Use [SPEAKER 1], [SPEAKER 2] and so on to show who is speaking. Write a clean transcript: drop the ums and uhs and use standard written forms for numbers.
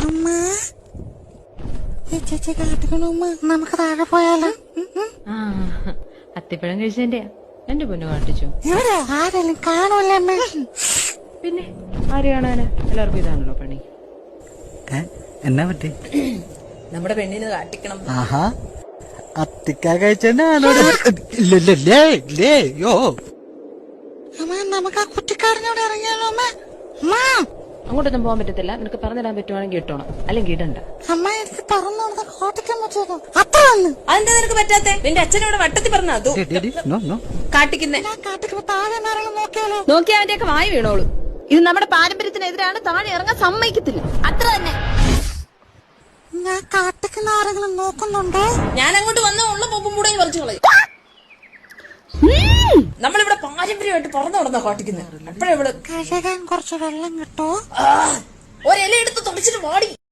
[SPEAKER 1] അമ്മ ഈ ചേച്ചി കാട്ടിക്കണു നമുക്ക് താഴെ പോയാലോ?
[SPEAKER 2] അത്തിപ്പഴം കഴിച്ചതിന്റെ എന്റെ പൊന്നു കാട്ടിച്ചു.
[SPEAKER 1] ഇവിടെ ആരെങ്കിലും കാണൂല്ലേ അമ്മ?
[SPEAKER 2] പിന്നെ ആര് കാണാനാ? എല്ലാവർക്കും ഇതാണല്ലോ പണി.
[SPEAKER 3] എന്നാ പറ്റി?
[SPEAKER 4] നമ്മുടെ പെണ്ണിന് കാട്ടിക്കണം.
[SPEAKER 3] ആഹാ, അത്തിക്ക കഴിച്ചോ?
[SPEAKER 1] അമ്മ നമുക്ക് ആ കുറ്റിക്കാരനോട് ഇറങ്ങിയാലോ അമ്മ? അമ്മ
[SPEAKER 2] അങ്ങോട്ടൊന്നും പോകാൻ പറ്റത്തില്ല. നിനക്ക് പറഞ്ഞിടാൻ പറ്റുവാണെങ്കിൽ ഇട്ടോണം, അല്ലെങ്കിൽ ഇടണ്ട.
[SPEAKER 1] അമ്മ എനിക്ക് പറഞ്ഞു കാട്ടിക്കാൻ പറ്റുമോ? അത്ര വന്ന്
[SPEAKER 4] അതെന്താ നിനക്ക് പറ്റാത്തെ? നിന്റെ അച്ഛനോട് വട്ടത്തി പറഞ്ഞ അതോ കാട്ടിക്കുന്നേ?
[SPEAKER 1] ഞാൻ കാട്ടിക്കുമ്പോ താഴെ നിറങ്ങി നോക്കിയാലോ?
[SPEAKER 4] നോക്കി അവന്റെയൊക്കെ വായി വീണോളൂ. ഇത് നമ്മുടെ പാരമ്പര്യത്തിനെതിരാണ്. താഴെ ഇറങ്ങാൻ സമ്മതിക്കത്തില്ല. അത്ര തന്നെ.
[SPEAKER 1] ഞാൻ കാട്ടിക്കുന്ന ആരെങ്കിലും നോക്കുന്നുണ്ടോ?
[SPEAKER 4] ഞാൻ അങ്ങോട്ട് വന്ന ഉള്ള പൊപ്പും കൂടെ പറിച്ചു കളയും. നമ്മളിവിടെ പാരമ്പര്യമായിട്ട് പറഞ്ഞു നടന്ന കാട്ടിക്കുന്നത്. അപ്പഴേ ഇവിടെ
[SPEAKER 1] കഴുകാൻ കുറച്ച് വെള്ളം കിട്ടോ?
[SPEAKER 4] ഒരില എടുത്ത് തുടച്ചിട്ട് വാടി.